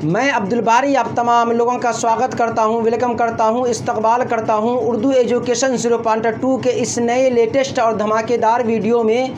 मैं अब्दुल बारी आप तमाम लोगों का स्वागत करता हूं, वेलकम करता हूं, इस्तकबाल करता हूं उर्दू एजुकेशन 0.2 के इस नए लेटेस्ट और धमाकेदार वीडियो में।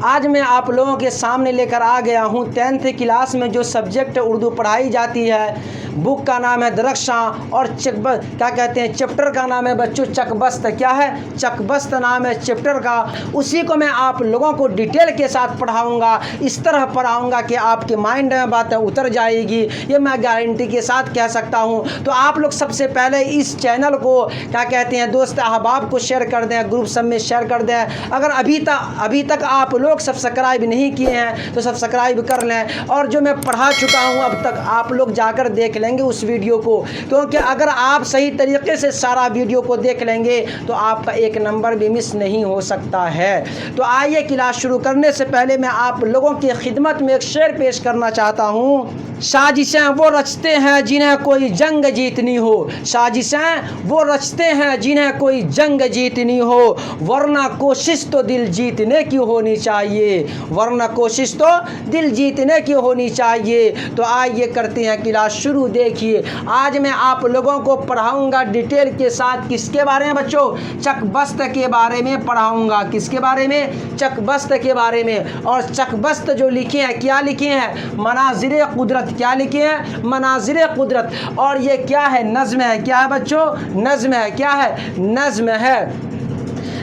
आज मैं आप लोगों के सामने लेकर आ गया हूं 10th क्लास में जो सब्जेक्ट उर्दू पढ़ाई जाती है। बुक का नाम है दरख्शां और क्या कहते हैं, चैप्टर का नाम है बच्चों चकबस्त। क्या है? चकबस्त नाम है चैप्टर का। उसी को मैं आप लोगों को डिटेल के साथ पढ़ाऊँगा, इस तरह पढ़ाऊँगा कि आपके माइंड में बातें उतर जाएगी, ये मैं गारंटी के साथ कह सकता हूँ। तो आप लोग सबसे पहले इस चैनल को क्या कहते हैं दोस्त अहबाब को शेयर कर दें, ग्रुप सब में शेयर कर दें। अगर अभी तक आप लोग सब्सक्राइब नहीं किए हैं तो सब्सक्राइब कर लें। और जो मैं पढ़ा चुका हूँ अब तक आप लोग जाकर देख लेंगे उस वीडियो को, क्योंकि अगर आप सही तरीके से सारा वीडियो को देख लेंगे तो आपका एक नंबर भी मिस नहीं हो सकता है। तो आइए क्लास शुरू करने से पहले मैं आप लोगों की खिदमत में एक शेर पेश करना चाहता हूँ। साजिशें वो रचते हैं जिन्हें कोई जंग जीतनी हो, साजिशें वो रचते हैं जिन्हें कोई जंग जीतनी हो, वरना कोशिश तो दिल जीतने की होनी चाहिए, वरना कोशिश तो दिल जीतने की होनी चाहिए। तो आइए करते हैं क्लास शुरू। देखिए आज मैं आप लोगों को पढ़ाऊंगा डिटेल के साथ किसके बारे में बच्चों? चकबस्त के बारे में पढ़ाऊंगा। किसके बारे में? चकबस्त के बारे में। और चकबस्त जो लिखे हैं, क्या लिखे हैं? मनाजिर कुदरत। क्या लिखे हैं? मनाजिर कुदरत। और ये क्या है? नज़्म है। क्या है बच्चों? नज़्म है। क्या है? नज़्म है।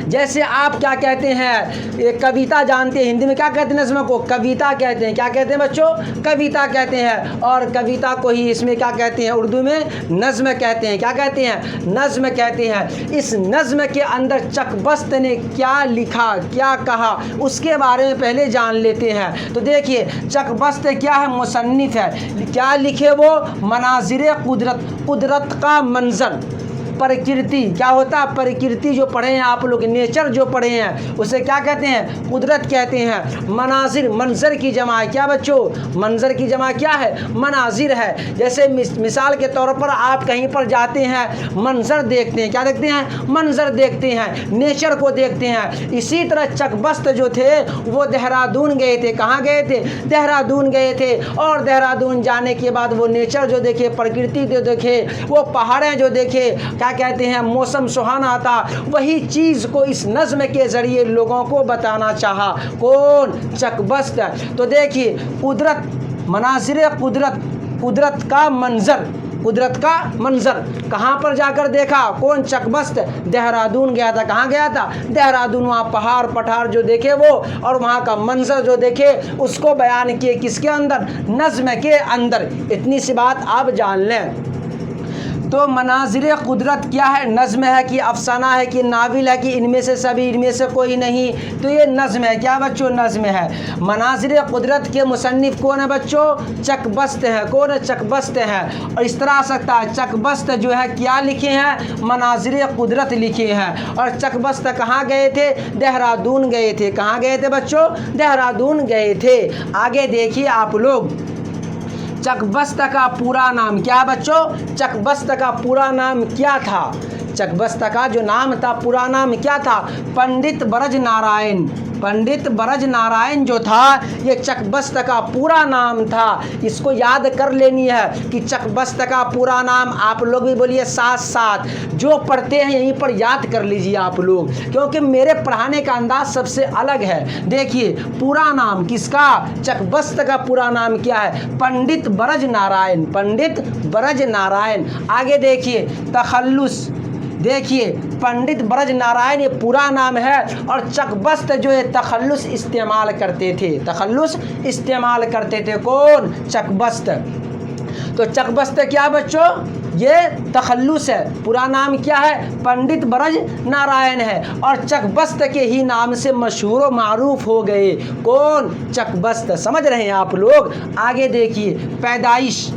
जैसे आप क्या कहते हैं, ये कविता जानते हैं, हिंदी में क्या कहते हैं? नज़्म को कविता कहते हैं। क्या कहते हैं बच्चों? कविता कहते हैं। और कविता को ही इसमें क्या कहते हैं? उर्दू में नज़्म कहते हैं। क्या कहते हैं? नज़्म कहते हैं। इस नज़्म के अंदर चकबस्त ने क्या लिखा, क्या कहा, उसके बारे में पहले जान लेते हैं। तो देखिए चकबस्त क्या है? मुसन्निफ़ है। क्या लिखे वो? मनाजिर कुदरत, कुदरत का मंजर, प्रकृति। क्या होता है? प्रकृति जो पढ़े हैं आप लोग, नेचर जो पढ़े हैं उसे क्या कहते हैं? कुदरत कहते हैं। मनाजिर, मंजर की जमा है। क्या बच्चों? मंजर की जमा क्या है? मनाजिर है। जैसे मिसाल के तौर पर आप कहीं पर जाते हैं, मंजर देखते हैं। क्या देखते हैं? मंजर देखते हैं, नेचर को देखते हैं। इसी तरह चकबस्त जो थे वो देहरादून गए थे। कहाँ गए थे? देहरादून गए थे। और देहरादून जाने के बाद वो नेचर जो देखे, प्रकृति जो देखे, वो पहाड़ें जो देखे, क्या कहते हैं, मौसम सुहाना था, वही चीज़ को इस नज़्म के ज़रिए लोगों को बताना चाहा। कौन? चकबस्त। तो देखिए कुदरत, मनाजिर कुदरत, कुदरत का मंजर, कुदरत का मंजर कहाँ पर जाकर देखा? कौन? चकबस्त देहरादून गया था। कहाँ गया था? देहरादून। वहाँ पहाड़ पठार जो देखे वो, और वहाँ का मंजर जो देखे उसको बयान किए किसके अंदर? नज़्म के अंदर। इतनी सी बात आप जान लें। तो मनाजिर कुदरत क्या है? नज़्म है कि अफसाना है कि नाविल है कि इनमें से सभी, इनमें से कोई नहीं? तो ये नज़्म है। क्या बच्चों? नज़्म है। मनाजिर कुदरत के मुसन्निफ़ कौन है बच्चों? चकबस्त है। कौन है? चकबस्त है। और इस तरह आ सकता है चकबस्त जो है क्या लिखे हैं? मनाजिर कुदरत लिखे हैं। और चकबस्त कहाँ गए थे? देहरादून गए थे। कहाँ गए थे बच्चों? देहरादून गए थे। आगे देखिए आप लोग, चकबस्त का पूरा नाम क्या बच्चों? चकबस्त का पूरा नाम क्या था? चकबस्त का जो नाम था, पूरा नाम क्या था? पंडित ब्रज नारायण। पंडित ब्रज नारायण जो था ये चकबस्त का पूरा नाम था। इसको याद कर लेनी है कि चकबस्त का पूरा नाम आप लोग भी बोलिए साथ साथ, जो पढ़ते हैं यहीं पर याद कर लीजिए आप लोग, क्योंकि मेरे पढ़ाने का अंदाज सबसे अलग है। देखिए पूरा नाम किसका? चकबस्त का पूरा नाम क्या है? पंडित ब्रज नारायण। पंडित ब्रज नारायण। आगे देखिए तखल्लुस। देखिए पंडित ब्रज नारायण ये पूरा नाम है, और चकबस्त जो है तखल्लुस इस्तेमाल करते थे। तखल्लुस इस्तेमाल करते थे। कौन? चकबस्त। तो चकबस्त क्या बच्चों? ये तखल्लुस है। पूरा नाम क्या है? पंडित ब्रज नारायण है। और चकबस्त के ही नाम से मशहूर व मारूफ हो गए। कौन? चकबस्त। समझ रहे हैं आप लोग? आगे देखिए पैदाइश।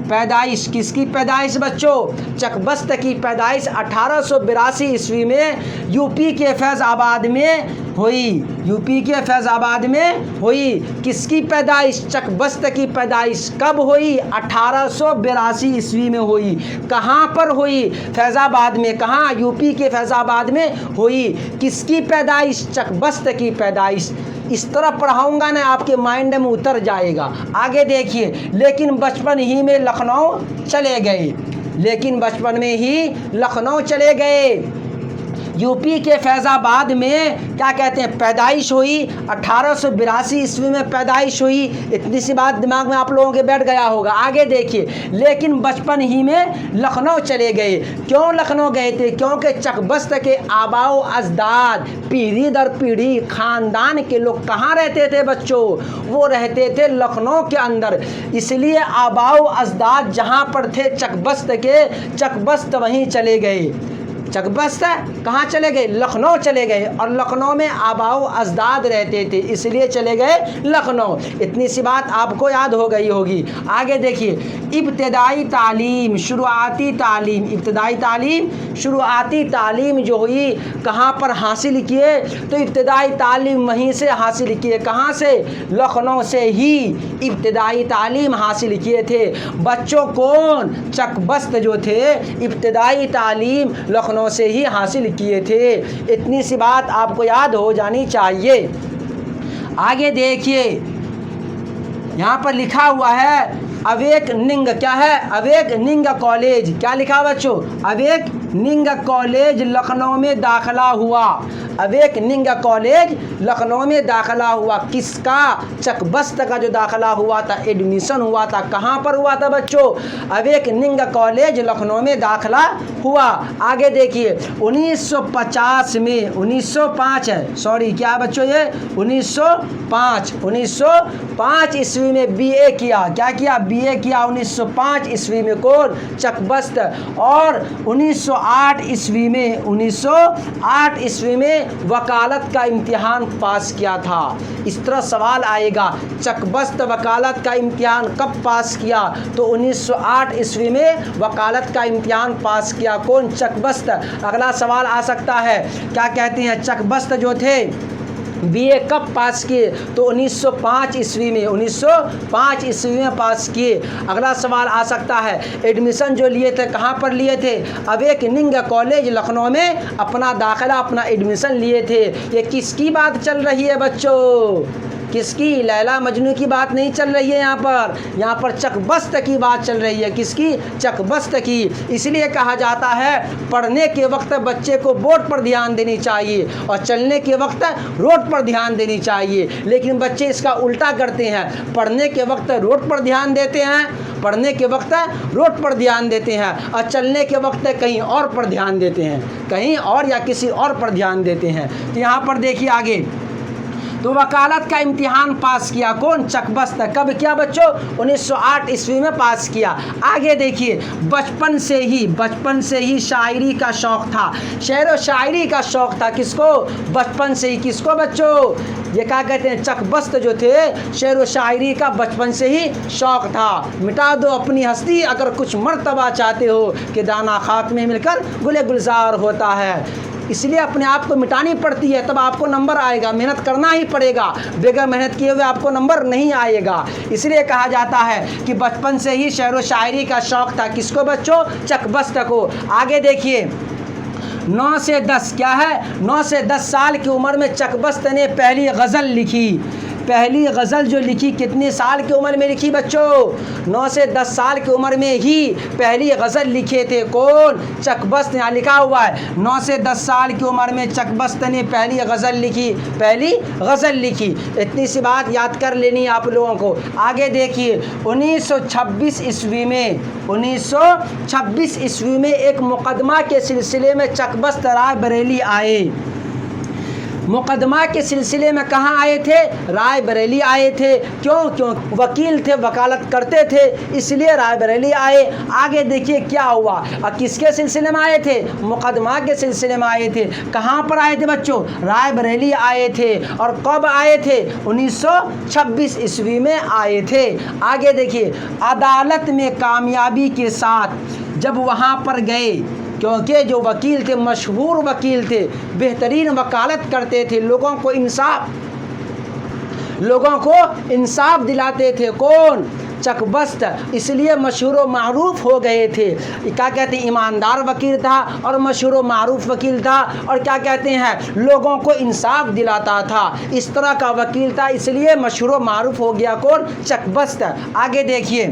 पैदाइश किसकी पैदाइश बच्चों? चकबस्त की पैदाइश 1882 ईस्वी में यूपी के फैज़ाबाद में हुई। यूपी के फैज़ाबाद में हुई। किसकी पैदाइश? चकबस्त की पैदाइश कब हुई? 1882 ईस्वी में हुई। कहाँ पर हुई? फैज़ाबाद में। कहाँ? यूपी के फैज़ाबाद में हुई। किसकी पैदाइश? चकबस्त की पैदाइश। इस तरह पढ़ाऊँगा ना आपके माइंड में उतर जाएगा। आगे देखिए, लेकिन बचपन ही में लखनऊ चले गए, लेकिन बचपन में ही लखनऊ चले गए। यूपी के फैज़ाबाद में क्या कहते हैं पैदाइश हुई, 1882 ईस्वी में पैदाइश हुई। इतनी सी बात दिमाग में आप लोगों के बैठ गया होगा। आगे देखिए, लेकिन बचपन ही में लखनऊ चले गए। क्यों लखनऊ गए थे? क्योंकि चकबस्त के आबाओ अजदाद, पीढ़ी दर पीढ़ी खानदान के लोग कहाँ रहते थे बच्चों? वो रहते थे लखनऊ के अंदर। इसलिए आबाओ अजदाद जहाँ पर थे चकबस्त के, चकबस्त वहीं चले गए। चकबस्त कहाँ चले गए? लखनऊ चले गए। और लखनऊ में आबाओ अजदाद रहते थे, इसलिए चले गए लखनऊ। इतनी सी बात आपको याद हो गई होगी। आगे देखिए, इब्तदाई तालीम, शुरुआती तालीम, इब्तदाई तालीम, शुरुआती तालीम जो हुई कहाँ पर हासिल किए? तो इब्तदाई तालीम वहीं से हासिल किए। कहाँ से? लखनऊ से ही इब्तदाई तालीम हासिल किए थे बच्चों। कौन? चकबस्त जो थे इब्तदाई तालीम लखनऊ से ही हासिल किए थे। इतनी सी बात आपको याद हो जानी चाहिए। आगे देखिए, यहाँ पर लिखा हुआ है अवेक निंग। क्या है? अवेक निंग कॉलेज। क्या लिखा बच्चों? अवेक निंग कॉलेज लखनऊ में दाखिला हुआ। अवेक निंग कॉलेज लखनऊ में दाखिला हुआ। किसका? चकबस्त का जो दाखिला हुआ था, एडमिशन हुआ था, कहाँ पर हुआ था बच्चों? अवेक निंग कॉलेज लखनऊ में दाखिला हुआ। आगे देखिए, 1950 में, 1905 है, सॉरी क्या बच्चों ये 1905 ईस्वी में बीए किया। क्या किया? बीए किया 1905 ईस्वी में। कौन? चकबस्त। और 1908 ईस्वी में वकालत का इम्तिहान पास किया था। इस तरह सवाल आएगा, चकबस्त वकालत का इम्तिहान कब पास किया? तो 1908 ईस्वी में वकालत का इम्तिहान पास किया। कौन? चकबस्त। अगला सवाल आ सकता है, क्या कहते हैं चकबस्त जो थे बीए कब पास किए? तो 1905 ईस्वी में, 1905 ईस्वी में पास किए। अगला सवाल आ सकता है, एडमिशन जो लिए थे कहाँ पर लिए थे? अवेक निंग कॉलेज लखनऊ में अपना दाखिला, अपना एडमिशन लिए थे। ये किसकी बात चल रही है बच्चों? किसकी? लैला मजनू की बात नहीं चल रही है यहाँ पर चकबस्त की बात चल रही है। किसकी? चकबस्त की। इसलिए कहा जाता है पढ़ने के वक्त बच्चे को बोर्ड पर ध्यान देनी चाहिए और चलने के वक्त रोड पर ध्यान देनी चाहिए। लेकिन बच्चे इसका उल्टा करते हैं, पढ़ने के वक्त रोड पर ध्यान देते हैं, पढ़ने के वक्त रोड पर ध्यान देते हैं और चलने के वक्त कहीं और पर ध्यान देते हैं, कहीं और या किसी और पर ध्यान देते हैं। तो यहाँ पर देखिए आगे, तो वकालत का इम्तिहान पास किया। कौन? चकबस्त। कब किया बच्चों? 1908 ईस्वी में पास किया। आगे देखिए, बचपन से ही शायरी का शौक़ था। शेर व शायरी का शौक़ था। किसको? बचपन से ही। किसको बच्चों? ये क्या कहते हैं? चकबस्त जो थे शेर व शायरी का बचपन से ही शौक़ था। मिटा दो अपनी हस्ती अगर कुछ मर्तबा चाहते हो कि दाना खाक में मिलकर गुले गुलजार होता है। इसलिए अपने आप को मिटानी पड़ती है, तब आपको नंबर आएगा। मेहनत करना ही पड़ेगा, बगैर मेहनत किए हुए आपको नंबर नहीं आएगा। इसलिए कहा जाता है कि बचपन से ही शेर व शायरी का शौक़ था। किसको बच्चों? चकबस्त को। आगे देखिए, 9 से 10 क्या है? 9 से 10 साल की उम्र में चकबस्त ने पहली गज़ल लिखी। पहली गज़ल जो लिखी कितने साल की उम्र में लिखी बच्चों? 9 से 10 साल की उम्र में ही पहली गज़ल लिखे थे। कौन? चकबस्त। यहाँ लिखा हुआ है 9 से 10 साल की उम्र में चकबस्त ने पहली गज़ल लिखी, पहली गज़ल लिखी। इतनी सी बात याद कर लेनी आप लोगों को। आगे देखिए, 1926 ईस्वी में एक मुकदमा के सिलसिले में चकबस्त रायबरेली आए। मुकदमा के सिलसिले में कहाँ आए थे? रायबरेली आए थे। क्यों? वकील थे, वकालत करते थे, इसलिए रायबरेली आए। आगे देखिए क्या हुआ और किसके सिलसिले में आए थे? मुकदमा के सिलसिले में आए थे। कहाँ पर आए थे बच्चों? रायबरेली आए थे। और कब आए थे? 1926 ईस्वी में आए थे। आगे देखिए, अदालत में कामयाबी के साथ जब वहाँ पर गए, क्योंकि जो वकील थे मशहूर वकील थे, बेहतरीन वकालत करते थे, लोगों को इंसाफ दिलाते थे। कौन? चकबस्त इसलिए मशहूर व मारूफ हो गए थे। क्या कहते हैं, ईमानदार वकील था और मशहूर व मारूफ वकील था, और क्या कहते हैं, लोगों को इंसाफ दिलाता था। इस तरह का वकील था, इसलिए मशहूर व मारूफ हो गया कौन, चकबस्त। आगे देखिए,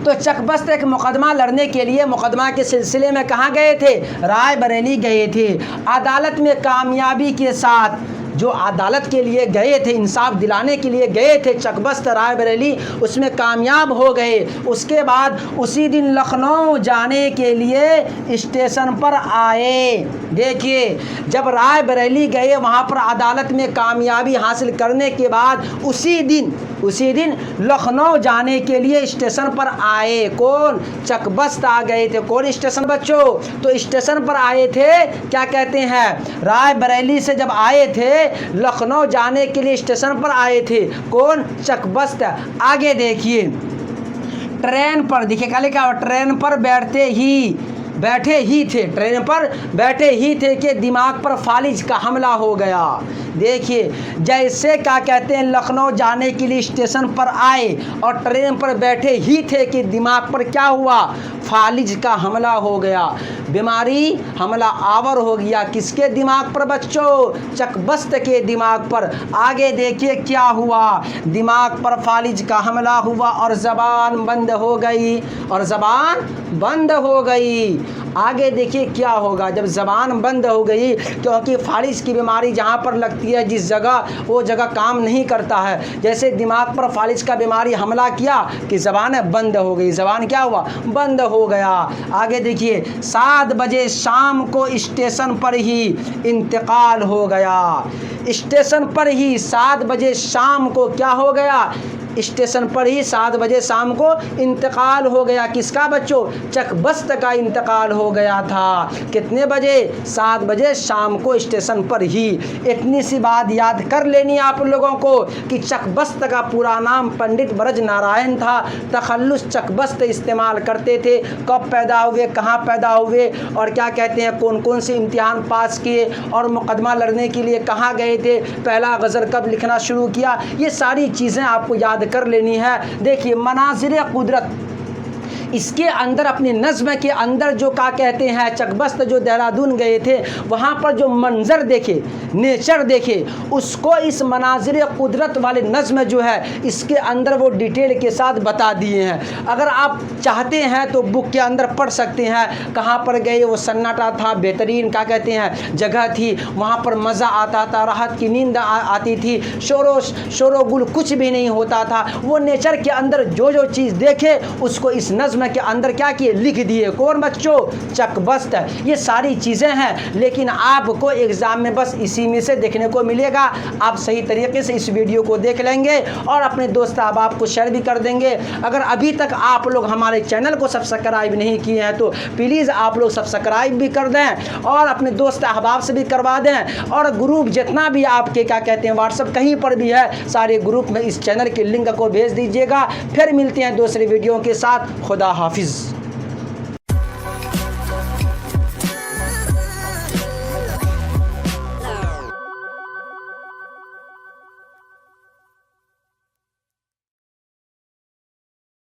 तो चकबस्त एक मुकदमा लड़ने के लिए मुकदमा के सिलसिले में कहाँ गए थे, राय बरेली गए थे। अदालत में कामयाबी के साथ, जो अदालत के लिए गए थे, इंसाफ दिलाने के लिए गए थे चकबस्त राय बरेली, उसमें कामयाब हो गए। उसके बाद उसी दिन लखनऊ जाने के लिए स्टेशन पर आए। देखिए, जब राय बरेली गए, वहाँ पर अदालत में कामयाबी हासिल करने के बाद उसी दिन लखनऊ जाने के लिए स्टेशन पर आए। कौन, चकबस्त आ गए थे। कौन स्टेशन बच्चों, तो स्टेशन पर आए थे, क्या कहते हैं, राय बरेली से जब आए थे लखनऊ जाने के लिए स्टेशन पर आए थे। कौन, चकबस्त। आगे देखिए, ट्रेन पर, देखिए क्या लिखा, ट्रेन पर बैठे ही थे कि दिमाग पर फालिज का हमला हो गया। देखिए, जैसे क्या कहते हैं, लखनऊ जाने के लिए स्टेशन पर आए और ट्रेन पर बैठे ही थे कि दिमाग पर क्या हुआ, फालिज का हमला हो गया। बीमारी, हमला आवर हो गया। किसके दिमाग पर बच्चों, चकबस्त के दिमाग पर। आगे देखिए क्या हुआ, दिमाग पर फालिज का हमला हुआ और ज़बान बंद हो गई। आगे देखिए क्या होगा जब ज़बान बंद हो गई, क्योंकि फालिज की बीमारी जहाँ पर लगती है, जिस जगह, वो जगह काम नहीं करता है। जैसे दिमाग पर फालिज का बीमारी हमला किया कि ज़बान बंद हो गई। ज़बान क्या हुआ, बंद हो गया। आगे देखिए, 7 बजे शाम को स्टेशन पर ही इंतकाल हो गया। स्टेशन पर ही 7 बजे शाम को क्या हो गया, स्टेशन पर ही 7 बजे शाम को इंतकाल हो गया। किसका बच्चों, चकबस्त का इंतकाल हो गया था। कितने बजे, 7 बजे शाम को स्टेशन पर ही। इतनी सी बात याद कर लेनी आप लोगों को कि चकबस्त का पूरा नाम पंडित ब्रज नारायण था। तखल्लुस चकबस्त इस्तेमाल करते थे। कब पैदा हुए, कहाँ पैदा हुए, और क्या कहते हैं, कौन कौन से इम्तिहान पास किए, और मुकदमा लड़ने के लिए कहाँ गए थे, पहला गज़ल कब लिखना शुरू किया, ये सारी चीज़ें आपको याद कर लेनी है। देखिए, मनाज़िर कुदरत, इसके अंदर, अपनी नज़्म के अंदर जो क्या कहते हैं, चकबस्त जो देहरादून गए थे, वहाँ पर जो मंजर देखे, नेचर देखे, उसको इस मनाज़िर कुदरत वाले नज़्म जो है, इसके अंदर वो डिटेल के साथ बता दिए हैं। अगर आप चाहते हैं तो बुक के अंदर पढ़ सकते हैं। कहाँ पर गए, वो सन्नाटा था, बेहतरीन क्या कहते हैं जगह थी, वहाँ पर मज़ा आता था, राहत की नींद आती थी, शोरो गुल कुछ भी नहीं होता था। वो नेचर के अंदर जो जो चीज़ देखे, उसको इस नज़्म के अंदर क्या किए, लिख दिए। कौन बच्चों, चकबस्त। ये सारी चीज़ें हैं, लेकिन आपको एग्ज़ाम में बस इसी में से देखने को मिलेगा। आप सही तरीके से इस वीडियो को देख लेंगे और अपने दोस्त अहबाब को शेयर भी कर देंगे। अगर अभी तक आप लोग हमारे चैनल को सब्सक्राइब नहीं किए हैं तो प्लीज़ आप लोग सब्सक्राइब भी कर दें और अपने दोस्त अहबाब से भी करवा दें। और ग्रुप जितना भी आपके क्या कहते हैं, व्हाट्सएप कहीं पर भी है, सारे ग्रुप में इस चैनल के लिंक को भेज दीजिएगा। फिर मिलते हैं दूसरे वीडियो के साथ। खुदा हाफिज़।